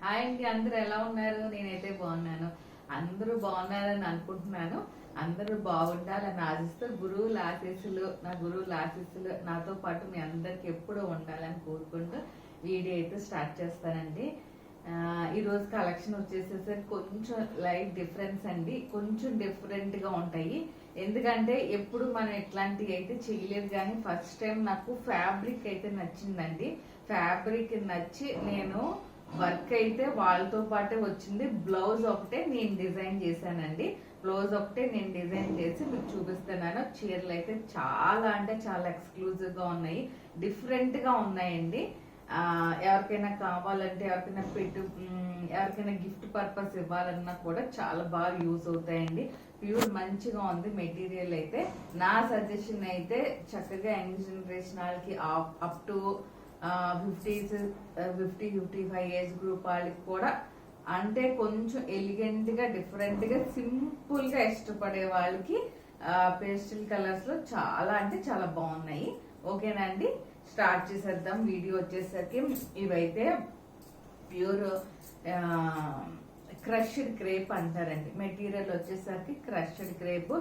Hi అండి, అందరూ ఎలా ఉన్నారు? నేనైతే బాగున్నాను. అందరూ బాగున్నారని అనుకుంటున్నాను. అందరూ బాగుండాలని ఆశిస్తూ నా గురువుల ఆశీస్సులు నాతో పాటు మీ అందరికి ఎప్పుడూ ఉండాలని కోరుకుంటూ వీడియో అయితే స్టార్ట్ చేస్తానండి. ఈరోజు కలెక్షన్ వచ్చేసేసరికి కొంచెం లైట్ డిఫరెన్స్ అండి. కొంచెం డిఫరెంట్గా ఉంటాయి. ఎందుకంటే ఎప్పుడు మనం ఇట్లాంటివి అయితే చేయలేదు, కానీ ఫస్ట్ టైం నాకు ఫ్యాబ్రిక్ అయితే నచ్చిందండి. ఫ్యాబ్రిక్ నచ్చి నేను వర్క్ అయితే వాళ్ళతో పాటే వచ్చింది. బ్లౌజ్ ఒకటే నేను డిజైన్ చేశానండి. బ్లౌజ్ ఒకటే నేను డిజైన్ చేసి మీకు చూపిస్తున్నాను. చీరలు అయితే చాలా అంటే చాలా ఎక్స్క్లూజివ్ గా ఉన్నాయి, డిఫరెంట్ గా ఉన్నాయండి. ఎవరికైనా కావాలంటే ఎవరికైనా గిఫ్ట్ పర్పస్ ఇవ్వాలన్నా కూడా చాలా బాగా యూజ్ అవుతాయండి. ప్యూర్ మంచిగా ఉంది మెటీరియల్ అయితే. నా సజెషన్ అయితే చక్కగా యంగ్ జనరేషన్ వాళ్ళకి అప్ టు 50-55 ఏజ్ గ్రూప్ వాళ్ళకి కూడా, అంటే కొంచెం ఎలిగెంట్ గా డిఫరెంట్ గా సింపుల్ గా ఇష్టపడే వాళ్ళకి పేస్టల్ కలర్స్ లో చాలా అంటే చాలా బాగున్నాయి. ఓకేనా అండి, స్టార్ట్ చేసేద్దాం. వీడియో వచ్చేసరికి ఇవైతే ప్యూర్ క్రష్డ్ క్రేప్ అంటారండి. మెటీరియల్ వచ్చేసరికి క్రష్డ్ క్రేప్.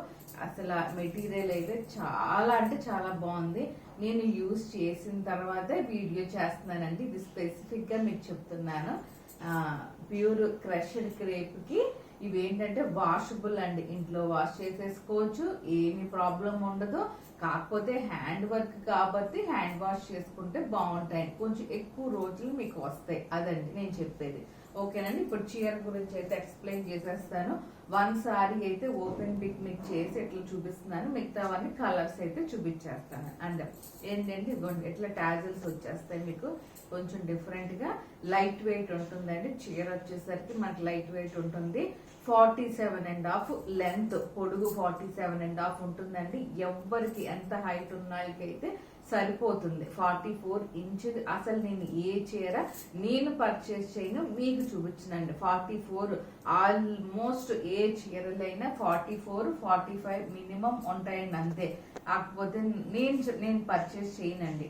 అసలు మెటీరియల్ అయితే చాలా అంటే చాలా బాగుంది. నేను యూజ్ చేసిన తర్వాతే వీడియో చేస్తున్నానండి. ఇది స్పెసిఫిక్ గా మీకు చెప్తున్నాను. ప్యూర్ క్రష్డ్ క్రేప్ కి ఇవి ఏంటంటే వాషబుల్ అండి. ఇంట్లో వాష్ చేసేసుకోవచ్చు, ఏమి ప్రాబ్లం ఉండదు. కాకపోతే హ్యాండ్ వర్క్ కాబట్టి హ్యాండ్ వాష్ చేసుకుంటే బాగుంటాయి. కొంచెం ఎక్కువ రోజులు మీకు వస్తాయి. అదండి నేను చెప్పేది. ఓకేనండి, ఇప్పుడు చీర గురించి అయితే ఎక్స్ప్లెయిన్ చేసేస్తాను. వన్ సారీ అయితే ఓపెన్ పిక్ మీకు చేసి ఎట్లా చూపిస్తున్నాను, మిగతావన్నీ కలర్స్ అయితే చూపించేస్తాను. అండ్ ఏంటంటే ఇదిగోండి ఇట్లా టాజిల్స్ వచ్చేస్తాయి మీకు. కొంచెం డిఫరెంట్ గా లైట్ వెయిట్ ఉంటుందండి. చీర వచ్చేసరికి మనకి లైట్ వెయిట్ ఉంటుంది. 47.5 లెంత్, పొడుగు 47.5 ఉంటుందండి. ఎవ్వరికి ఎంత హైట్ ఉన్న వాళ్ళకైతే సరిపోతుంది. 44 ఇంచ్. అసలు నేను ఏ చీర నేను పర్చేస్ చేయను, మీకు చూపించినండి. 44 ఆల్మోస్ట్ ఏ చీరలైనా 44-45 మినిమం ఉంటాయండి, అంతే. కాకపోతే నేను పర్చేస్ చేయనండి.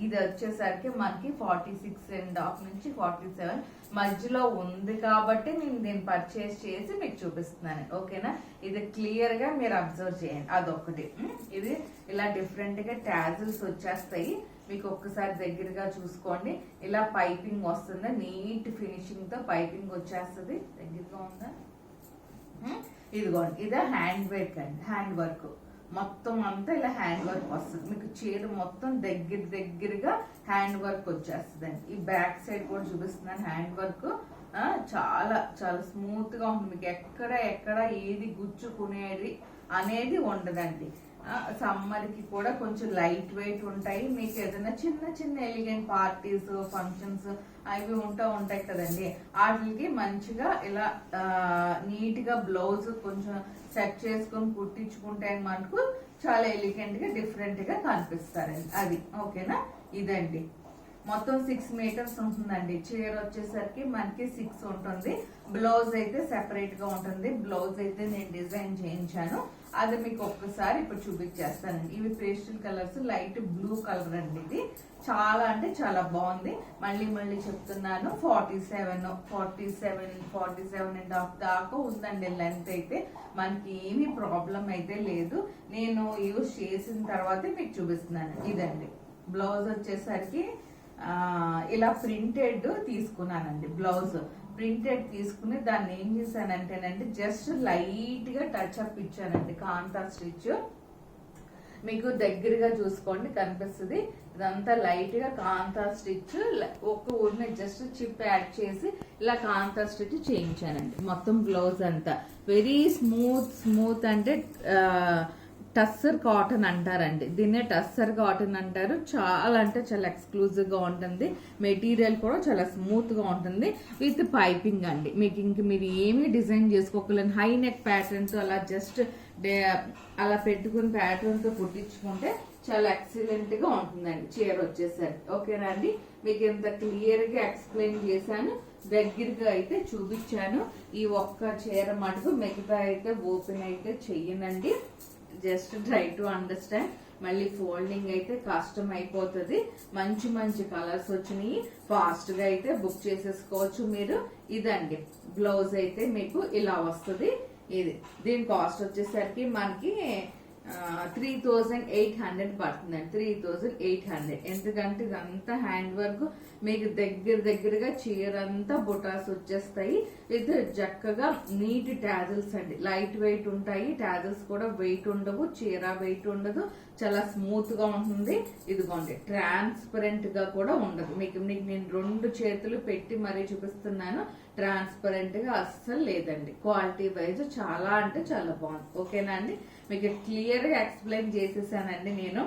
ఇది వచ్చేసరికి మనకి 46.5 నుంచి 47 మధ్యలో ఉంది కాబట్టి నేను దీన్ని పర్చేస్ చేసి మీకు చూపిస్తున్నాను. ఓకేనా, ఇది క్లియర్ గా మీరు అబ్జర్వ్ చేయండి. అదొకటి. ఇది ఇలా డిఫరెంట్ గా టాజిల్స్ వచ్చేస్తాయి మీకు. ఒక్కసారి దగ్గరగా చూసుకోండి. ఇలా పైపింగ్ వస్తుంది, నీట్ ఫినిషింగ్ తో పైపింగ్ వచ్చేస్తుంది. దగ్గరగా ఉందా? ఇదిగోండి, ఇదే హ్యాండ్ వర్క్ అండి. హ్యాండ్ వర్క్ మొత్తం అంతా ఇలా హ్యాండ్ వర్క్ వస్తుంది మీకు. చీర మొత్తం దగ్గరగా హ్యాండ్ వర్క్ వచ్చేస్తుందండి. ఈ బ్యాక్ సైడ్ కూడా చూపిస్తున్నాను. హ్యాండ్ వర్క్ చాలా చాలా స్మూత్ గా ఉంటుంది మీకు. ఎక్కడ ఏది గుచ్చుకునేది అనేది ఉండదండి. సమ్మర్ కి కూడా కొంచెం లైట్ వెయిట్ ఉంటాయి. మీకు ఏదైనా చిన్న ఎలిగెంట్ పార్టీస్, ఫంక్షన్స్ అవి ఉంటాయి కదండి, వాటికి మంచిగా ఇలా నీట్ గా బ్లౌజ్ కొంచెం సెట్ చేసుకొని కుట్టించుకుంటే మనకు చాలా ఎలిగెంట్ గా డిఫరెంట్ గా కనిపిస్తారండి. అది ఓకేనా. ఇదండి మొత్తం 6 మీటర్స్ ఉంటుందండి. చీర వచ్చేసరికి మనకి 6 ఉంటుంది. బ్లౌజ్ అయితే సెపరేట్ గా ఉంటుంది. బ్లౌజ్ అయితే నేను డిజైన్ చేయించాను, అది మీకు ఒక్కసారి ఇప్పుడు చూపించేస్తానండి. ఇవి pastel colours, light blue colour అండి. ఇది చాలా అంటే చాలా బాగుంది. మళ్ళీ చెప్తున్నాను, 47.5 దాకా ఉందండి లెంత్ అయితే. మనకి ఏమీ ప్రాబ్లం అయితే లేదు. నేను యూజ్ చేసిన తర్వాతే మీకు చూపిస్తున్నాను. ఇదండి బ్లౌజ్ వచ్చేసరికి ఇలా ప్రింటెడ్ తీసుకున్నానండి. బ్లౌజ్ ప్రింటెడ్ తీసుకుని దాన్ని ఏం చేశానంటేనండి జస్ట్ లైట్ గా టచ్ అప్ ఇచ్చానండి. కాంతా స్టిచ్ మీకు దగ్గరగా చూసుకోండి, కనిపిస్తుంది. ఇదంతా లైట్ గా కాంతా స్టిచ్, ఒక ఊరిని జస్ట్ చిప్ యాడ్ చేసి ఇలా కాంతా స్టిచ్ చేయించానండి. మొత్తం బ్లౌజ్ అంతా వెరీ స్మూత్ అంటే టస్సర్ కాటన్ అంటారండి. దీన్నే టస్సర్ కాటన్ అంటారు. చాలా అంటే చాలా ఎక్స్క్లూజివ్ గా ఉంటుంది. మెటీరియల్ కూడా చాలా స్మూత్ గా ఉంటుంది విత్ పైపింగ్ అండి. మీకు మీరు ఏమీ డిజైన్ చేసుకోగలను. హై నెక్ ప్యాటర్న్ తో అలా జస్ట్ అలా పెట్టుకుని ప్యాటర్న్ తో కుట్టించుకుంటే చాలా ఎక్సలెంట్ గా ఉంటుందండి చీర వచ్చేసరికి. ఓకేనా అండి, మీకు ఇంత క్లియర్ గా ఎక్స్ప్లెయిన్ చేశాను, దగ్గరగా అయితే చూపించాను. ఈ ఒక్క చీర మటుకు మిగతా అయితే ఓపెన్ అయితే చెయ్యనండి. Just try to understand. మళ్ళీ ఫోల్డింగ్ అయితే కష్టం అయిపోతుంది. మంచి మంచి కలర్స్ వచ్చినాయి, ఫాస్ట్ గా అయితే బుక్ చేసేసుకోవచ్చు మీరు. ఇదండి బ్లౌజ్ అయితే మీకు ఇలా వస్తుంది. ఇది దీని కాస్ట్ వచ్చేసరికి మనకి 3800 పడుతుందండి. 3800. ఎందుకంటే ఇదంతా హ్యాండ్ వర్క్, మీకు దగ్గరగా చీర అంతా బుటాస్ వచ్చేస్తాయి. ఇది చక్కగా నీట్ టాజిల్స్ అండి, లైట్ వెయిట్ ఉంటాయి. టాజిల్స్ కూడా వెయిట్ ఉండవు, చీర వెయిట్ ఉండదు, చాలా స్మూత్ గా ఉంటుంది. ఇదిగోండి ట్రాన్స్పరెంట్ గా కూడా ఉండదు. మీకు నేను 2 చేతులు పెట్టి మరీ చూపిస్తున్నాను. ట్రాన్స్పరెంట్ గా అస్సలు లేదండి. క్వాలిటీ వైజ్ చాలా అంటే చాలా బాగుంది. ఓకేనా అండి, మీకు క్లియర్ గా ఎక్స్ప్లెయిన్ చేసేసానండి నేను.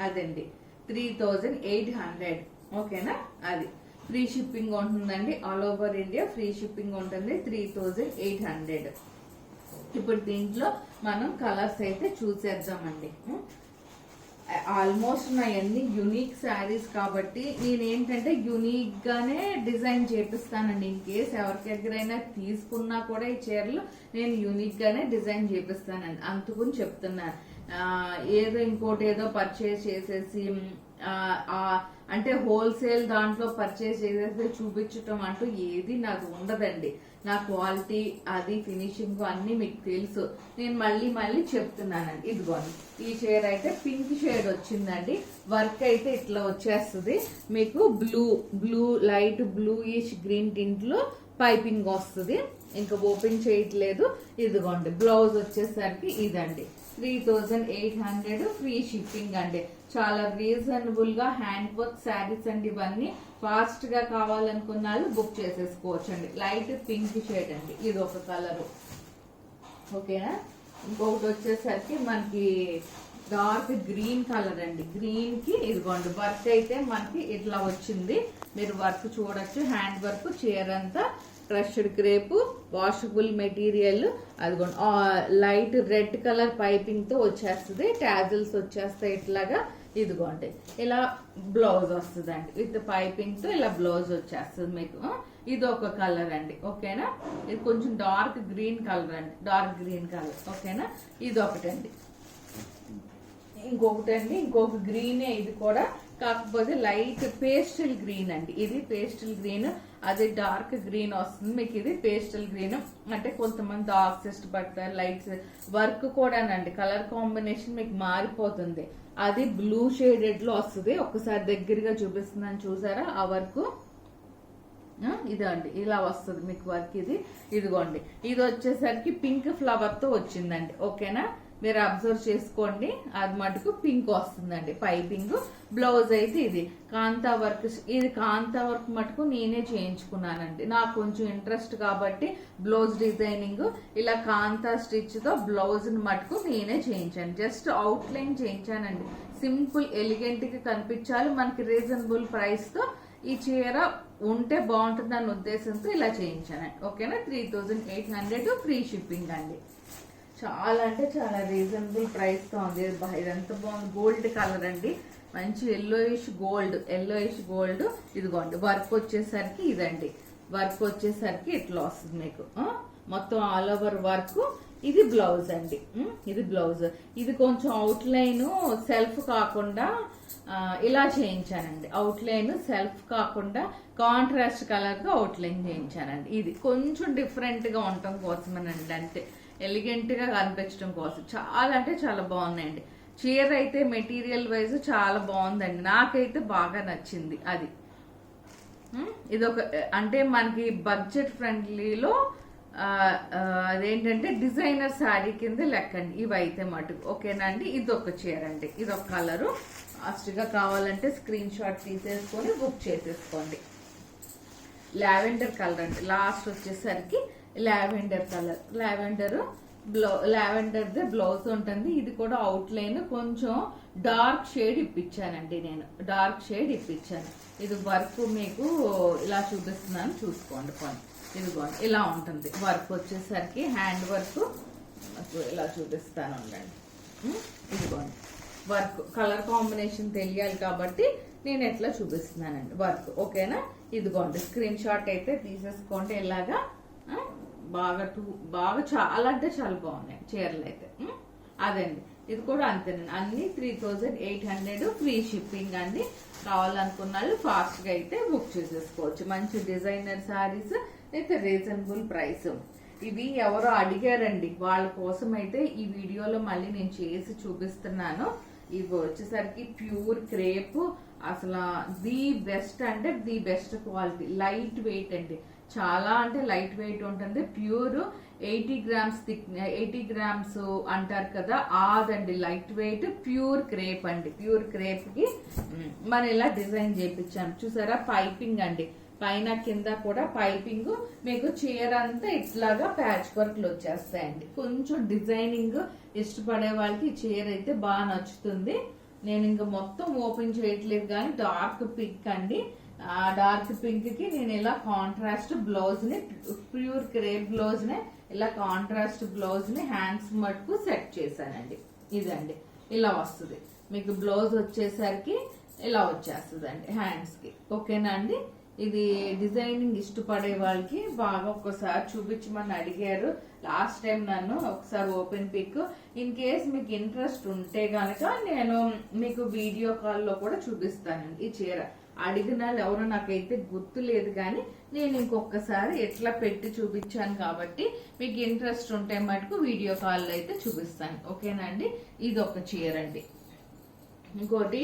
అదండి 3800. ఓకేనా, అది ఫ్రీ షిప్పింగ్ ఉంటుందండి. All over India free shipping ఉంటుంది. 3800. ఇప్పుడు దీంట్లో మనం కలర్స్ అయితే చూసేద్దామండి. ఆల్మోస్ట్ నా అన్ని యునిక్ శారీస్ కాబట్టి నేనేంటంటే యునిక్ గానే డిజైన్ చేపిస్తానండి. ఇన్ కేస్ ఎవరికెక్కడైనా తీసుకున్నా కూడా ఈ చీరలు నేను యునిక్ గానే డిజైన్ చేపిస్తానండి. అందుకుని చెప్తున్నాను. ఏదో ఇంకోటి ఏదో పర్చేస్ చేసేసి అంటే హోల్సేల్ దాంట్లో పర్చేస్ చేసేసి చూపించటం అంటూ ఏది నాకు ఉండదండి. నా క్వాలిటీ అది ఫినిషింగ్ అన్ని మీకు తెలుసు. నేను మళ్ళీ చెప్తున్నానండి. ఇదిగోండి ఈ చీర అయితే పింక్ షేడ్ వచ్చిందండి. వర్క్ అయితే ఇట్లా వచ్చేస్తుంది మీకు. Blue light bluish green tint లో పైపింగ్ వస్తుంది. ఇంకా ఓపెన్ చేయట్లేదు. ఇదిగోండి బ్లౌజ్ వచ్చేసరికి ఇదండి 3800 ఫ్రీ షిప్పింగ్ అండి. చాలా రీజనబుల్ గా హ్యాండ్ వర్క్ శారీస్ అండి. ఇవన్నీ ఫాస్ట్ గా కావాలనుకున్న వాళ్ళు బుక్ చేసేసుకోవచ్చు అండి. లైట్ పింక్ షేడ్ అండి, ఇది ఒక కలర్. ఓకేనా, ఇంకొకటి వచ్చేసరికి మనకి డార్క్ గ్రీన్ కలర్ అండి. గ్రీన్ కి ఇదిగోండి వర్క్ అయితే మనకి ఇట్లా వచ్చింది. మీరు వర్క్ చూడొచ్చు. హ్యాండ్ వర్క్, చీర అంతా క్రష్డ్ క్రేప్, వాషబుల్ మెటీరియల్. అదిగోండి లైట్ రెడ్ కలర్ పైపింగ్ తో వచ్చేస్తుంది. టాజిల్స్ వచ్చేస్తాయి ఇట్లాగా. ఇదిగోండి ఇలా బ్లౌజ్ వస్తుంది అండి. విత్ పైపింగ్ తో ఇలా బ్లౌజ్ వచ్చేస్తుంది మీకు. ఇది ఒక కలర్ అండి. ఓకేనా, ఇది కొంచెం డార్క్ గ్రీన్ కలర్ అండి, డార్క్ గ్రీన్ కలర్. ఓకేనా, ఇది ఒకటండి. ఇంకొక గ్రీనే ఇది కూడా, కాకపోతే లైట్ పేస్టల్ గ్రీన్ అండి. ఇది పేస్టల్ గ్రీన్, అది డార్క్ గ్రీన్ వస్తుంది మీకు. ఇది పేస్టల్ గ్రీన్ అంటే కొంతమంది డార్క్స్ ఇష్టపడతారు, లైట్స్. వర్క్ కూడానండి కలర్ కాంబినేషన్ మీకు మారిపోతుంది. అది బ్లూ షేడెడ్ లో వస్తుంది. ఒక్కసారి దగ్గరగా చూపిస్తున్నాను చూసారా ఆ వర్క్. ఇదండి ఇలా వస్తుంది మీకు వర్క్. ఇదిగోండి ఇది వచ్చేసరికి పింక్ ఫ్లవర్ తో వచ్చిందండి. ఓకేనా, మీరు అబ్జర్వ్ చేసుకోండి. అది మటుకు పింక్ వస్తుందండి పైపింగ్. బ్లౌజ్ అయితే ఇది కాంతా వర్క్. ఇది కాంతా వర్క్ మటుకు నేనే చేయించుకున్నానండి. నాకు కొంచెం ఇంట్రెస్ట్ కాబట్టి బ్లౌజ్ డిజైనింగ్ ఇలా కాంతా స్టిచ్ తో బ్లౌజ్ మటుకు నేనే చేయించాను. జస్ట్ అవుట్ లైన్ చేయించానండి. సింపుల్ ఎలిగెంట్ గా కనిపించాలి మనకి. రీజనబుల్ ప్రైస్ తో ఈ చీర ఉంటే బాగుంటుంది అన్న ఉద్దేశంతో ఇలా చేయించానండి. ఓకేనా, 3800 ఫ్రీ షిప్పింగ్ అండి. చాలా అంటే చాలా రీజనబుల్ ప్రైస్ తో ఉంది. ఇదంతా బాగుంది. గోల్డ్ కలర్ అండి, మంచి ఎల్లోయిష్ గోల్డ్. ఇదిగోండి వర్క్ వచ్చేసరికి ఇదండి. వర్క్ వచ్చేసరికి ఇట్లా వస్తుంది మీకు. మొత్తం ఆల్ ఓవర్ వర్క్. ఇది బ్లౌజ్ అండి. ఇది బ్లౌజ్. ఇది కొంచెం అవుట్ లైన్ సెల్ఫ్ కాకుండా ఇలా చేయించానండి. అవుట్ లైన్ సెల్ఫ్ కాకుండా కాంట్రాస్ట్ కలర్ గా అవుట్ లైన్ చేయించానండి. ఇది కొంచెం డిఫరెంట్ గా ఉండటం కోసమేనండి. అంటే ఎలిగెంట్ గా కనిపించడం కోసం. చాలా అంటే చాలా బాగున్నాయండి. చీర అయితే మెటీరియల్ వైజ్ చాలా బాగుందండి. నాకైతే బాగా నచ్చింది. అది ఇదొక అంటే మనకి బడ్జెట్ ఫ్రెండ్లీలో అదేంటంటే డిజైనర్ శారీ కింద లెక్కండి ఇవైతే మటుకు. ఓకేనా అండి, ఇదొక చీర అండి. ఇదొక కలరు. ఫాస్ట్గా కావాలంటే స్క్రీన్ షాట్ తీసేసుకొని బుక్ చేసేసుకోండి. లావెండర్ కలర్ అండి. లాస్ట్ వచ్చేసరికి లావెండర్ కలర్. లావెండర్ బ్లౌజ్ ఉంటుంది. ఇది కూడా అవుట్ లైన్ కొంచెం డార్క్ షేడ్ ఇప్పించానండి నేను. డార్క్ షేడ్ ఇప్పించాను. ఇది వర్క్ మీకు ఇలా చూపిస్తున్నాను చూసుకోండి. కొన్ని ఇదిగోండి ఇలా ఉంటుంది వర్క్ వచ్చేసరికి. హ్యాండ్ వర్క్ ఇలా చూపిస్తాను ఉండండి. ఇదిగోండి వర్క్. కలర్ కాంబినేషన్ తెలియాలి కాబట్టి నేను ఎట్లా చూపిస్తున్నానండి వర్క్. ఓకేనా, ఇదిగోండి స్క్రీన్ షాట్ అయితే తీసేసుకోండి. ఇలాగా బాగా చాలా అంటే చాలా బాగున్నాయి చీరలు అయితే. అదండి ఇది కూడా అంతేనండి, అన్ని 3800 ఫ్రీ షిప్పింగ్ అండి. కావాలనుకున్న వాళ్ళు ఫాస్ట్ గా అయితే బుక్ చేసేసుకోవచ్చు. మంచి డిజైనర్ శారీస్ అయితే రీజనబుల్ ప్రైస్. ఇవి ఎవరో అడిగారండి, వాళ్ళ కోసం అయితే ఈ వీడియోలో మళ్ళీ నేను చేసి చూపిస్తున్నాను. ఇవి వచ్చేసరికి ప్యూర్ క్రేప్, అసలు ది బెస్ట్ అంటే the best quality, light weight అండి, చాలా అంటే లైట్ వెయిట్ ఉంటుంది. ప్యూర్ 80 గ్రామ్స్ థిక్, 80 గ్రామ్స్ అంటారు కదా, అదండి లైట్ వెయిట్ ప్యూర్ క్రేప్ అండి. ప్యూర్ క్రేప్ కి మనం ఇలా డిజైన్ చేయించాను చూసారా, పైపింగ్ అండి, పైన కింద కూడా పైపింగ్. మీకు చీర అంతా ఇట్లాగా ప్యాచ్ వర్క్లు వచ్చేస్తాయండి. కొంచెం డిజైనింగ్ ఇష్టపడే వాళ్ళకి ఈ చీర అయితే బాగా నచ్చుతుంది. నేను ఇంకా మొత్తం ఓపెన్ చేయట్లేదు కానీ డార్క్ పింక్ అండి. ఆ డార్క్ పింక్ కి నేను ఇలా కాంట్రాస్ట్ బ్లౌజ్ ని, ప్యూర్ క్రేప్ బ్లౌజ్ ని ఇలా కాంట్రాస్ట్ బ్లౌజ్ ని హ్యాండ్స్ మటుకు సెట్ చేశానండి. ఇదండి ఇలా వస్తుంది మీకు బ్లౌజ్ వచ్చేసరికి, ఇలా వచ్చేస్తుంది అండి హ్యాండ్స్ కి. ఓకేనా అండి. ఇది డిజైనింగ్ ఇష్టపడే వాళ్ళకి బాగా ఒక్కసారి చూపించమని అడిగారు లాస్ట్ టైం నన్ను, ఒకసారి ఓపెన్ పిక్. ఇన్ కేస్ మీకు ఇంట్రెస్ట్ ఉంటే గనక నేను మీకు వీడియో కాల్లో కూడా చూపిస్తానండి. ఈ చీర అడిగిన ఎవరు నాకైతే గుర్తు లేదు కానీ నేను ఇంకొకసారి ఎట్లా పెట్టి చూపించాను కాబట్టి మీకు ఇంట్రెస్ట్ ఉంటే మటుకు వీడియో కాల్లో అయితే చూపిస్తాను. ఓకేనా అండి. ఇది ఒక చీర అండి. ఇంకోటి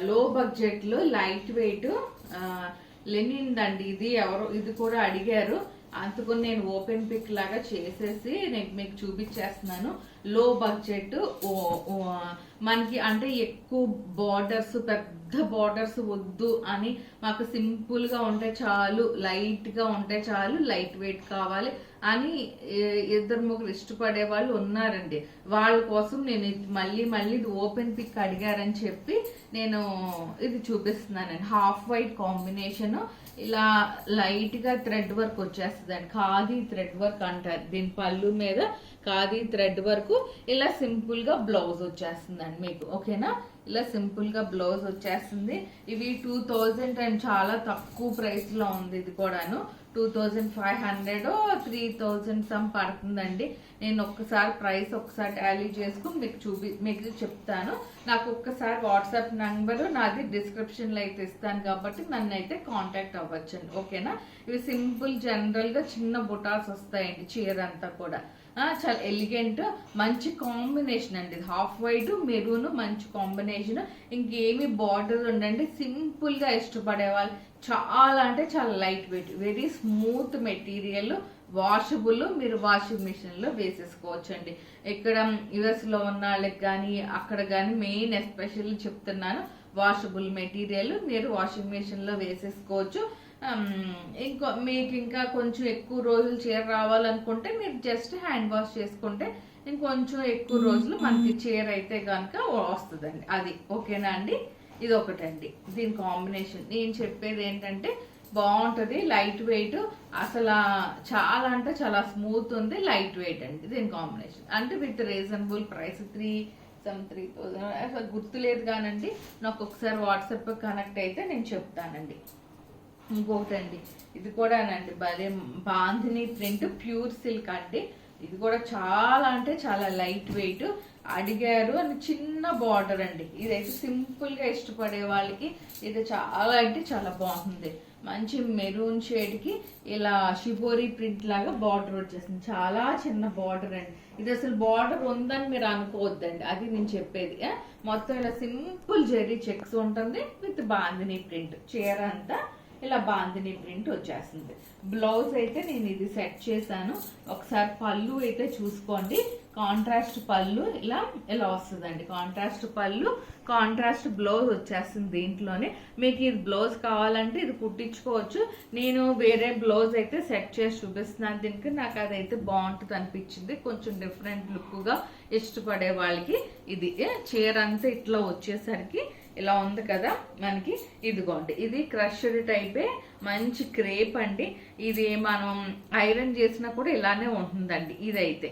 లో బడ్జెట్ లో లైట్ వెయిట్ లెనిన్ అండి. ఇది ఎవరు, ఇది కూడా అడిగారు, అందుకని నేను ఓపెన్ పిక్ లాగా చేసేసి నేను మీకు చూపించేస్తున్నాను. లో బడ్జెట్, మనకి అంటే ఎక్కువ బార్డర్స్, పెద్ద బార్డర్స్ వద్దు అని, మాకు సింపుల్ గా ఉంటే చాలు, లైట్ గా ఉంటే చాలు, లైట్ వెయిట్ కావాలి అని ఇద్దరు ముగ్గురు ఇష్టపడే వాళ్ళు ఉన్నారండి. వాళ్ళ కోసం నేను మళ్ళీ ఇది ఓపెన్ పిక్ అడిగారని చెప్పి నేను ఇది చూపిస్తున్నానండి. హాఫ్ వైట్ కాంబినేషన్, ఇలా లైట్ గా థ్రెడ్ వర్క్ వచ్చేస్తుందండి. ఖాదీ థ్రెడ్ వర్క్ అంటారు దీని. పళ్ళు మీద ఖాదీ థ్రెడ్ వర్క్, ఇలా సింపుల్ గా బ్లౌజ్ వచ్చేస్తుందండి మీకు. ఓకేనా. ఇలా సింపుల్ గా బ్లౌజ్ వచ్చేస్తుంది. ఇవి 2000 అండ్ చాలా తక్కువ ప్రైస్ లో ఉంది. ఇది కూడాను 2500 3000 సమ్ పడుతుందండి. నేను ఒక్కసారి ప్రైస్ ఒకసారి టాలీ చేసుకుని మీకు చెప్తాను. నాకు ఒక్కసారి వాట్సాప్ నంబర్ నాది డిస్క్రిప్షన్ లో అయితే ఇస్తాను కాబట్టి నన్ను అయితే కాంటాక్ట్ అవ్వచ్చండి. ఓకేనా. ఇవి సింపుల్ జనరల్ గా చిన్న బుటాస్ వస్తాయండి చీర అంతా కూడా. చాలా ఎలిగెంట్, మంచి కాంబినేషన్ అండి. హాఫ్ వైట్ మెరూన్ మంచి కాంబినేషన్. ఇంకేమి బార్డర్ ఉండండి, సింపుల్ గా ఇష్టపడే వాళ్ళు. చాలా అంటే చాలా light weight, very smooth material, washable. మీరు వాషింగ్ మిషన్ లో వేసేసుకోవచ్చు అండి. ఇక్కడ యుఎస్ లో ఉన్న వాళ్ళకి కానీ అక్కడ కానీ మెయిన్ ఎస్పెషల్లీ చెప్తున్నాను, వాషబుల్ మెటీరియల్, మీరు వాషింగ్ మిషన్ లో వేసేసుకోవచ్చు. మీకు ఇంకా కొంచెం ఎక్కువ రోజులు చీర రావాలనుకుంటే మీరు జస్ట్ హ్యాండ్ వాష్ చేసుకుంటే ఇంకొంచెం ఎక్కువ రోజులు మనకి చీర అయితే కనుక వస్తుందండి. అది ఓకేనా అండి. ఇది ఒకటండి దీని కాంబినేషన్. నేను చెప్పేది ఏంటంటే బాగుంటది, లైట్ వెయిట్, అసలు చాలా అంటే చాలా స్మూత్ ఉంది, లైట్ వెయిట్ అండి దీని కాంబినేషన్. అంటే విత్ రీజనబుల్ ప్రైస్ 3000 అసలు గుర్తులేదు కానండి. నాకు ఒకసారి వాట్సాప్ కనెక్ట్ అయితే నేను చెప్తానండి. ఇంకొకటండి, ఇది కూడానండి భలే బాంధిని ప్రింట్, ప్యూర్ సిల్క్ అండి. ఇది కూడా చాలా అంటే చాలా లైట్ వెయిట్. అడిగారు అని చిన్న బార్డర్ అండి. ఇదైతే సింపుల్ గా ఇష్టపడే వాళ్ళకి ఇది చాలా అంటే చాలా బాగుంది. మంచి మెరూన్ షేడ్ కి ఇలా షిబోరి ప్రింట్ లాగా బార్డర్ వచ్చేసింది. చాలా చిన్న బార్డర్ అండి. ఇది అసలు బార్డర్ ఉందని మీరు అనుకోవద్దండి, అది నేను చెప్పేది. మొత్తం ఇలా సింపుల్ జెరీ చెక్స్ ఉంటుంది విత్ బాంధిని ప్రింట్. చీర అంతా ఇలా బాంధిని ప్రింట్ వచ్చేస్తుంది. బ్లౌజ్ అయితే నేను ఇది సెట్ చేశాను. ఒకసారి పళ్ళు అయితే చూసుకోండి. కాంట్రాస్ట్ పళ్ళు ఇలా ఇలా వస్తుందండి. కాంట్రాస్ట్ పళ్ళు, కాంట్రాస్ట్ బ్లౌజ్ వచ్చేస్తుంది దీంట్లోనే. మీకు ఇది బ్లౌజ్ కావాలంటే ఇది కుట్టించుకోవచ్చు. నేను వేరే బ్లౌజ్ అయితే సెట్ చేసి చూపిస్తున్నాను దీనికి. నాకు అదైతే బాగుంటుంది అనిపించింది, కొంచెం డిఫరెంట్ లుక్ గా ఇష్టపడే వాళ్ళకి. ఇది చీర అంతా ఇట్లా వచ్చేసరికి ఇలా ఉంది కదా మనకి. ఇదిగోండి, ఇది క్రష్డ్ టైపే, మంచి క్రేప్ అండి. ఇది మనం ఐరన్ చేసినా కూడా ఇలానే ఉంటుందండి. ఇదైతే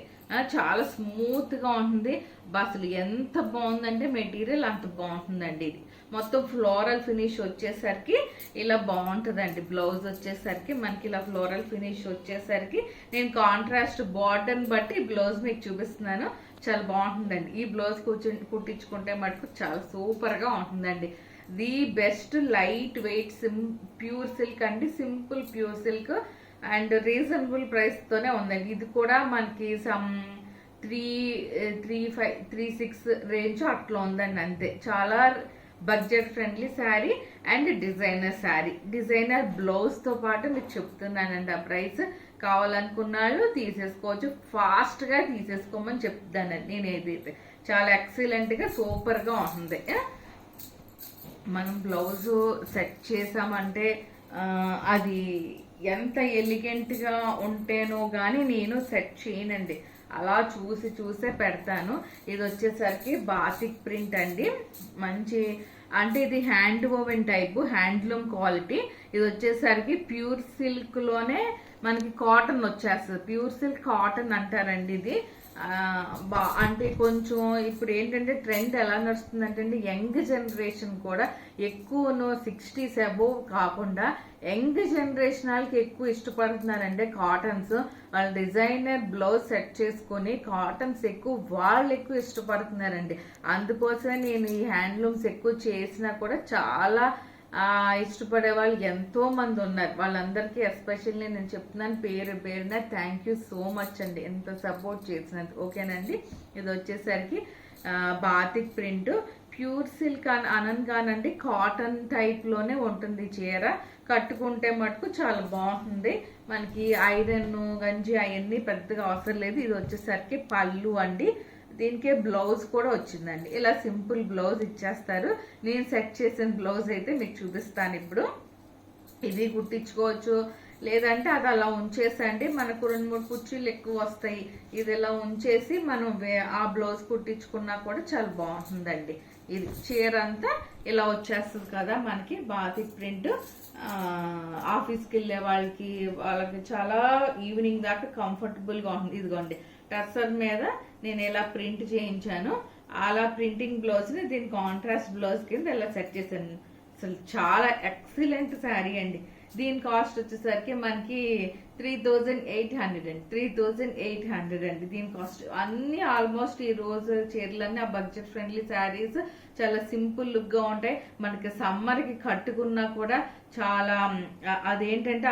చాలా స్మూత్ గా ఉంటుంది. అసలు ఎంత బాగుందంటే మెటీరియల్ అంత బాగుంటుందండి. ఇది మొత్తం ఫ్లోరల్ ఫినిష్ వచ్చేసరికి ఇలా బాగుంటుందండి. బ్లౌజ్ వచ్చేసరికి మనకి ఇలా ఫ్లోరల్ ఫినిష్ వచ్చేసరికి నేను కాంట్రాస్ట్ బార్డర్ బట్టి బ్లౌజ్ మీకు చూపిస్తున్నాను. చాలా బాగుంటుందండి. ఈ బ్లౌజ్ కుట్టించుకుంటే మటుకు చాలా సూపర్గా ఉంటుందండి. The best light weight pure silk అండి, simple pure silk and reasonable ప్రైస్తోనే ఉందండి. ఇది కూడా మనకి సమ్ 3,536 రేంజ్ అట్లా ఉందండి, అంతే. చాలా budget friendly sari and designer sari, designer బ్లౌజ్తో పాటు మీకు చెప్తున్నానండి. ఆ ప్రైస్ కావాలనుకున్నాళ్ళు తీసేసుకోవచ్చు, ఫాస్ట్గా తీసేసుకోమని చెప్తానండి నేను. ఏదైతే చాలా ఎక్సలెంట్గా సూపర్గా ఉంటుంది. మనం బ్లౌజు సెట్ చేసామంటే అది ఎంత ఎలిగెంట్గా ఉంటేనో కానీ నేను సెట్ చేయనండి, అలా చూసే పెడతాను. ఇది వచ్చేసరికి బాతిక్ ప్రింట్ అండి, మంచి అంటే ఇది hand woven type, handloom quality. ఇది వచ్చేసరికి ప్యూర్ సిల్క్లోనే మనకి కాటన్ వచ్చేస్తుంది, ప్యూర్ సిల్క్ కాటన్ అంటారండి ఇది. అంటే కొంచెం ఇప్పుడు ఏంటంటే ట్రెండ్ ఎలా నడుస్తుందంటే అండి, యంగ్ జనరేషన్ కూడా ఎక్కువ 60s అబోవ్ కాకుండా యంగ్ జనరేషన్ వాళ్ళకి ఎక్కువ ఇష్టపడుతున్నారంటే కాటన్స్. వాళ్ళ డిజైనర్ బ్లౌజ్ సెట్ చేసుకొని కాటన్స్ వాళ్ళు ఎక్కువ ఇష్టపడుతున్నారండి. అందుకోసమే నేను ఈ హ్యాండ్లూమ్స్ ఎక్కువ చేసినా కూడా చాలా ఇష్టపడే వాళ్ళు ఎంతో మంది ఉన్నారు. వాళ్ళందరికీ ఎస్పెషల్లీ నేను చెప్తున్నాను, పేరున థ్యాంక్ యూ సో మచ్ అండి, ఎంత సపోర్ట్ చేసినందుకు. ఓకేనండి. ఇది వచ్చేసరికి బాతిక్ ప్రింట్ ప్యూర్ సిల్క్ అనగానండి కాటన్ టైప్ లోనే ఉంటుంది చీర. కట్టుకుంటే మటుకు చాలా బాగుంటుంది. మనకి ఐరన్ గంజి అవన్నీ పెద్దగా అవసరం లేదు. ఇది వచ్చేసరికి పళ్ళు అండి, దీనికే బ్లౌజ్ కూడా వచ్చిందండి. ఇలా సింపుల్ బ్లౌజ్ ఇచ్చేస్తారు. నేను సెట్ చేసిన బ్లౌజ్ అయితే మీకు చూపిస్తాను ఇప్పుడు. ఇది కుట్టించుకోవచ్చు, లేదంటే అది అలా ఉంచేసండి, మనకు 2-3 కుర్చీలు ఎక్కువ వస్తాయి. ఇది ఇలా ఉంచేసి మనం ఆ బ్లౌజ్ కుట్టించుకున్నా కూడా చాలా బాగుంటుందండి. ఇది చీర అంతా ఇలా వచ్చేస్తుంది కదా మనకి బాతిక్ ప్రింట్. ఆఫీస్కి వెళ్ళే వాళ్ళకి చాలా ఈవినింగ్ దాకా కంఫర్టబుల్గా ఉంటుంది. ఇదిగోండి టర్సర్ మీద నేను ఇలా ప్రింట్ చేయించాను, అలా ప్రింటింగ్ బ్లౌజ్ని దీని కాంట్రాస్ట్ బ్లౌజ్ కింద ఇలా సెట్ చేశాను. అసలు చాలా ఎక్సలెంట్ శారీ అండి. దీని కాస్ట్ వచ్చేసరికి మనకి 3,800 అండి, 3,800 అండి దీని కాస్ట్. అన్ని ఆల్మోస్ట్ ఈ రోజు చీరలన్నీ ఆ బడ్జెట్ ఫ్రెండ్లీ శారీస్, చాలా సింపుల్ లుక్ గా ఉంటాయి. మనకి సమ్మర్ కి కట్టుకున్నా కూడా చాలా అదేంటంటే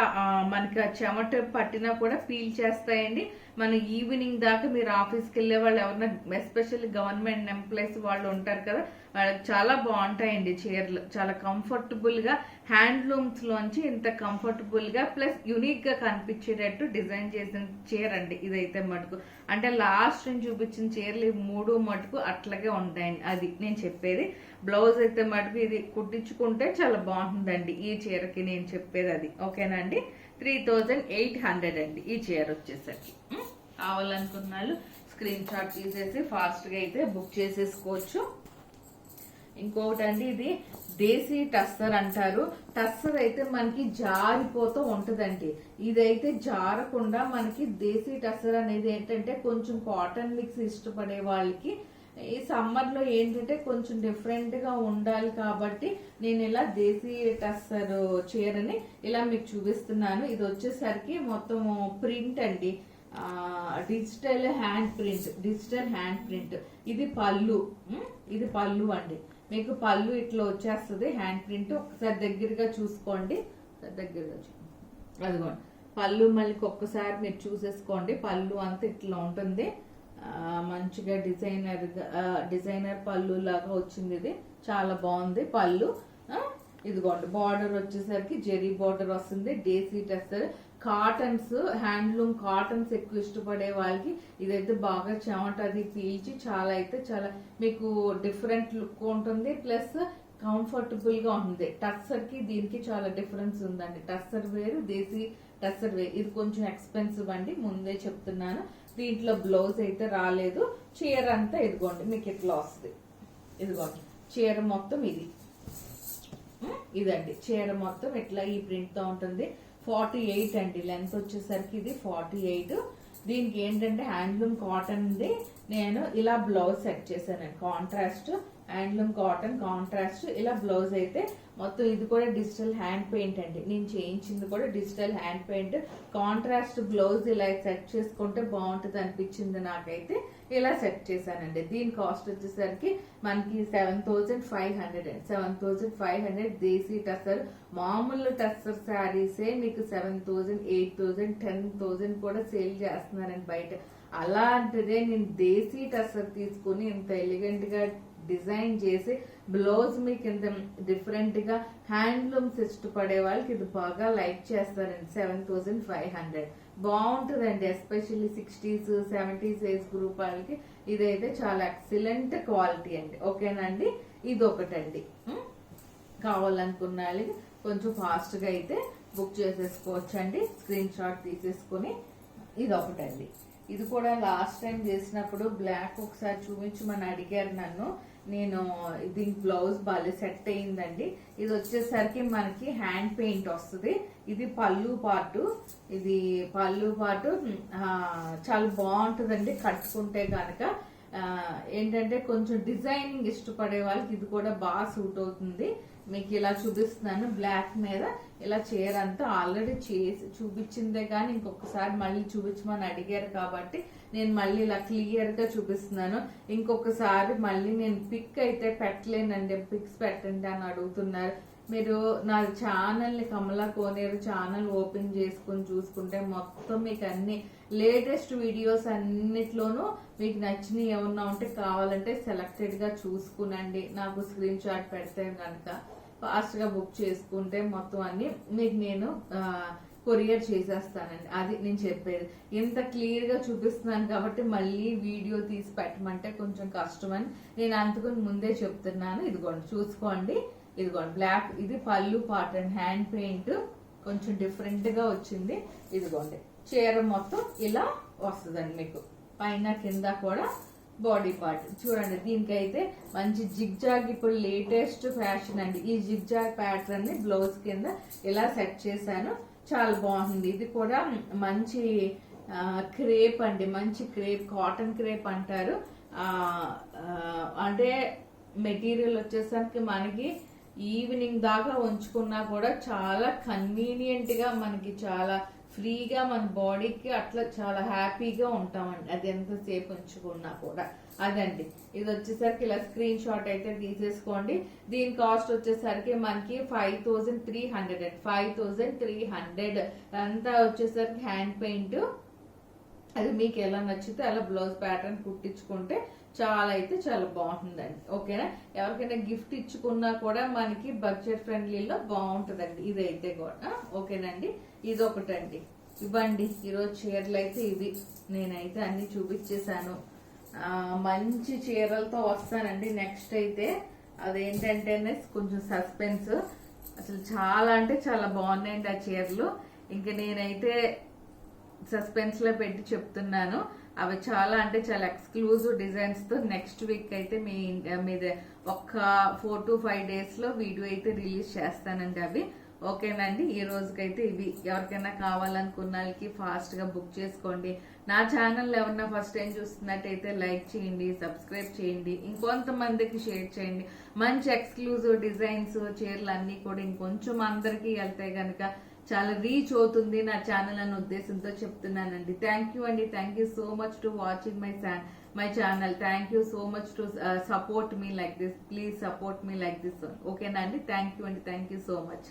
మనకి చెమట పట్టినా కూడా పీల్ చేస్తాయండి. మన ఈవినింగ్ దాకా మీరు ఆఫీస్కి వెళ్ళే వాళ్ళు ఎవరైనా ఎస్పెషల్లీ గవర్నమెంట్ ఎంప్లాయీస్ వాళ్ళు ఉంటారు కదా, వాళ్ళకి చాలా బాగుంటాయండి చీరలు. చాలా కంఫర్టబుల్ గా హ్యాండ్లూమ్స్ లోంచి ఇంత కంఫర్టబుల్ గా ప్లస్ యూనిక్ గా కనిపించేటట్టు డిజైన్ చేసిన చీర అండి ఇదైతే మటుకు. అంటే లాస్ట్ నుంచి చూపించిన చీరలు 3 మటుకు అట్లాగే ఉంటాయండి, అది నేను చెప్పేది. బ్లౌజ్ అయితే మటుకు ఇది కుట్టించుకుంటే చాలా బాగుంటుందండి ఈ చీరకి, నేను చెప్పేది అది. ఓకేనండి. 3,800 అండి ఈ చీర వచ్చేసరికి. కావాలనుకున్న వాళ్ళు స్క్రీన్ షాట్ తీసేసి ఫాస్ట్ గా అయితే బుక్ చేసేసుకోవచ్చు. ఇంకొకటి అండి, ఇది దేశీ టస్సర్ అంటారు. టస్సర్ అయితే మనకి జారిపోతూ ఉంటదండి, ఇదైతే జారకుండా మనకి దేశీ టస్సర్ అనేది ఏంటంటే కొంచెం కాటన్ మిక్స్ ఇష్టపడే వాళ్ళకి ఈ సమ్మర్ లో ఏంటంటే కొంచెం డిఫరెంట్ గా ఉండాలి కాబట్టి నేను ఇలా దేశీ టస్సర్ చీరని ఇలా మీకు చూపిస్తున్నాను. ఇది వచ్చేసరికి మొత్తం ప్రింట్ అండి, డిజిటల్ హ్యాండ్ ప్రింట్. ఇది పళ్ళు, ఇది పళ్ళు అండి. మీకు పళ్ళు ఇట్లా వచ్చేస్తుంది హ్యాండ్ ప్రింట్. ఒకసారి దగ్గరగా చూసుకోండి, అదిగోండి పళ్ళు. మళ్ళీ ఒక్కసారి మీరు చూసేసుకోండి, పళ్ళు అంతా ఇట్లా ఉంటుంది. మంచిగా డిజైనర్ పళ్ళు లాగా వచ్చింది. ఇది చాలా బాగుంది పళ్ళు. ఇదిగోండి బార్డర్ వచ్చేసరికి జెరీ బార్డర్ వస్తుంది. దేశీ టస్సర్ కాటన్స్, హ్యాండ్లూమ్ కాటన్స్ ఎక్కువ ఇష్టపడే వాళ్ళకి ఇదైతే బాగా చెమట అది పీల్చి చాలా మీకు డిఫరెంట్ లుక్ ఉంటుంది, ప్లస్ కంఫర్టబుల్ గా ఉంటుంది. టస్సర్ కి దీనికి చాలా డిఫరెన్స్ ఉందండి. టస్సర్ వేరు, దేశీ టస్సర్ వేరు. ఇది కొంచెం ఎక్స్పెన్సివ్ అండి, ముందే చెప్తున్నాను. దీంట్లో బ్లౌజ్ అయితే రాలేదు. చీర అంతా ఇదిగోండి మీకు ఇట్లా వస్తుంది. ఇదిగోండి చీర మొత్తం ఇదండి చీర మొత్తం ఇట్లా ఈ ప్రింట్ తో ఉంటుంది. 48 అండి లెంత్ వచ్చేసరికి, ఇది 48. దీనికి ఏంటంటే హ్యాండ్లూమ్ కాటన్ ఉంది. నేను ఇలా బ్లౌజ్ సెట్ చేశాను, కాంట్రాస్ట్ హ్యాండ్లూమ్ కాటన్ కాంట్రాస్ట్ ఇలా బ్లౌజ్ అయితే మొత్తం ఇది కూడా డిజిటల్ హ్యాండ్ పెయింట్ అండి. నేను చేయించింది కూడా digital hand paint. Contrast blouse ఇలా సెట్ చేసుకుంటే బాగుంటుంది అనిపించింది నాకైతే. ఇలా సెట్ చేశానండి. దీని కాస్ట్ వచ్చేసరికి మనకి 7,500 7,500 దేశీ టస్సర్. మామూలు టస్సర్ శారీసే మీకు 7,000 8,000 10,000 కూడా సేల్ చేస్తున్నారండి బయట. అలాంటిదే నేను దేశీ టస్సర్ తీసుకుని ఇంత ఎలిగెంట్ గా డిజైన్ చేసి బ్లౌజ్ మీకు ఇంత డిఫరెంట్ గా హ్యాండ్లూమ్స్ ఇష్టపడే వాళ్ళకి ఇది బాగా లైక్ చేస్తారండి. 7,500 బాగుంటుందండి. Especially 60s 70s age group వాళ్ళకి ఇదైతే చాలా ఎక్సలెంట్ క్వాలిటీ అండి. ఓకేనండి, ఇది ఒకటండి. కావాలనుకున్న వాళ్ళకి కొంచెం ఫాస్ట్ గా అయితే బుక్ చేసేసుకోవచ్చు అండి. స్క్రీన్ షాట్ తీసేసుకుని ఇది ఒకటండి. ఇది కూడా లాస్ట్ టైం చేసినప్పుడు బ్లాక్ ఒకసారి చూపించమని అడిగారు నన్ను. నేను దీనికి బ్లౌజ్ బాగా సెట్ అయిందండి. ఇది వచ్చేసరికి మనకి హ్యాండ్ పెయింట్ వస్తుంది. ఇది పళ్ళు పార్టు. ఇది పళ్ళు పార్టు చాలా బాగుంటుందండి కట్టుకుంటే కనుక. ఏంటంటే కొంచెం డిజైనింగ్ ఇష్టపడే వాళ్ళకి ఇది కూడా బాగా సూట్ అవుతుంది. మీకు ఇలా చూపిస్తున్నాను బ్లాక్ మీద. ఇలా చీర అంతా ఆల్రెడీ చేసి చూపించిందే కానీ ఇంకొకసారి మళ్ళీ చూపించమని అడిగారు కాబట్టి నేను మళ్ళీ ఇలా క్లియర్ గా చూపిస్తున్నాను. ఇంకొకసారి మళ్ళీ నేను పిక్ అయితే పెట్టలేనండి. పిక్స్ పెట్టండి అని అడుగుతున్నారు. మీరు నా ఛానల్ ని కమలా కోనేరు ఛానల్ ఓపెన్ చేసుకుని చూసుకుంటే మొత్తం మీకు అన్ని లేటెస్ట్ వీడియోస్ అన్నిట్లోనూ మీకు నచ్చినవి ఏమన్నా ఉంటే కావాలంటే సెలెక్టెడ్ గా చూసుకునండి. నాకు స్క్రీన్ షాట్ పెడితే కనుక ఫాస్ట్ గా బుక్ చేసుకుంటే మొత్తం అన్ని మీకు నేను కొరియర్ చేసేస్తానండి. అది నేను చెప్పేది. ఇంత క్లియర్ గా చూపిస్తున్నాను కాబట్టి మళ్ళీ వీడియో తీసి పెట్టమంటే కొంచెం కష్టమని నేను అందుకుని ముందే చెప్తున్నాను. ఇదిగోండి చూసుకోండి. ఇదిగోండి బ్లాక్. ఇది పళ్ళు పార్ట్ అండ్ హ్యాండ్ పెయింట్ కొంచెం డిఫరెంట్ గా వచ్చింది. ఇదిగోండి చీర మొత్తం ఇలా వస్తుందండి మీకు. పైన కింద కూడా బాడీ పార్ట్ చూడండి. దీనికైతే మంచి జిగ్జాగ్ ఇప్పుడు లేటెస్ట్ ఫ్యాషన్ అండి. ఈ జిగ్జాగ్ ప్యాటర్న్ ని బ్లౌజ్ కింద ఇలా సెట్ చేశాను. చాలా బాగుంది. ఇది కూడా మంచి క్రేప్ అండి. మంచి క్రేప్, కాటన్ క్రేప్ అంటారు. అంటే మెటీరియల్ వచ్చేసరికి మనకి ఈవినింగ్ దాకా ఉంచుకున్నా కూడా చాలా కన్వీనియంట్ గా మనకి చాలా ఫ్రీగా మన బాడీకి అట్లా చాలా హ్యాపీగా ఉంటామండి. అది ఎంతసేపు ఉంచుకున్నా కూడా. అదండి ఇది వచ్చేసరికి ఇలా స్క్రీన్ షాట్ అయితే తీసేసుకోండి. దీని కాస్ట్ వచ్చేసరికి మనకి 5,300 5,300 అంతా వచ్చేసరికి హ్యాండ్ పెయింట్. అది మీకు ఎలా నచ్చితే అలా బ్లౌజ్ ప్యాటర్న్ కుట్టించుకుంటే చాలా అయితే చాలా బాగుంటుందండి. ఓకేనా, ఎవరికైనా గిఫ్ట్ ఇచ్చుకున్నా కూడా మనకి బడ్జెట్ ఫ్రెండ్లీలో బాగుంటుందండి ఇదైతే కూడా. ఓకేనండి, ఇది ఒకటండి. ఇవ్వండి ఈరోజు చీరలు అయితే ఇవి. నేనైతే అన్ని చూపించేశాను. మంచి చీరలతో వస్తానండి నెక్స్ట్ అయితే. అదేంటంటేనే కొంచెం సస్పెన్స్. అసలు చాలా అంటే చాలా బాగున్నాయండి ఆ చీరలు. ఇంకా నేనైతే సస్పెన్స్ లో పెట్టి చెప్తున్నాను. అవి చాలా అంటే చాలా ఎక్స్క్లూజివ్ డిజైన్స్ తో నెక్స్ట్ వీక్ అయితే మీద ఒక్క 4 to 5 days లో వీడియో అయితే రిలీజ్ చేస్తానండి అవి. ఓకేనండి, ఈ రోజుకైతే ఇవి. ఎవరికైనా కావాలనుకున్న వాళ్ళకి ఫాస్ట్ గా బుక్ చేసుకోండి. నా ఛానల్ ఎవరన్నా ఫస్ట్ టైం చూస్తున్నట్టయితే లైక్ చేయండి, సబ్స్క్రైబ్ చేయండి, ఇంకొంతమందికి షేర్ చేయండి. మంచి ఎక్స్క్లూజివ్ డిజైన్స్ చీరలు అన్ని కూడా ఇంకొంచెం అందరికి వెళ్తాయి కనుక చాలా రీచ్ అవుతుంది నా ఛానల్ అనే ఉద్దేశంతో చెప్తున్నానండి. థ్యాంక్ యూ అండి. Thank you so much to watching my channel. Thank you so much to support me like this. Please support me like this. ఓకేనా అండి, థ్యాంక్ యూ అండి. Thank you so much.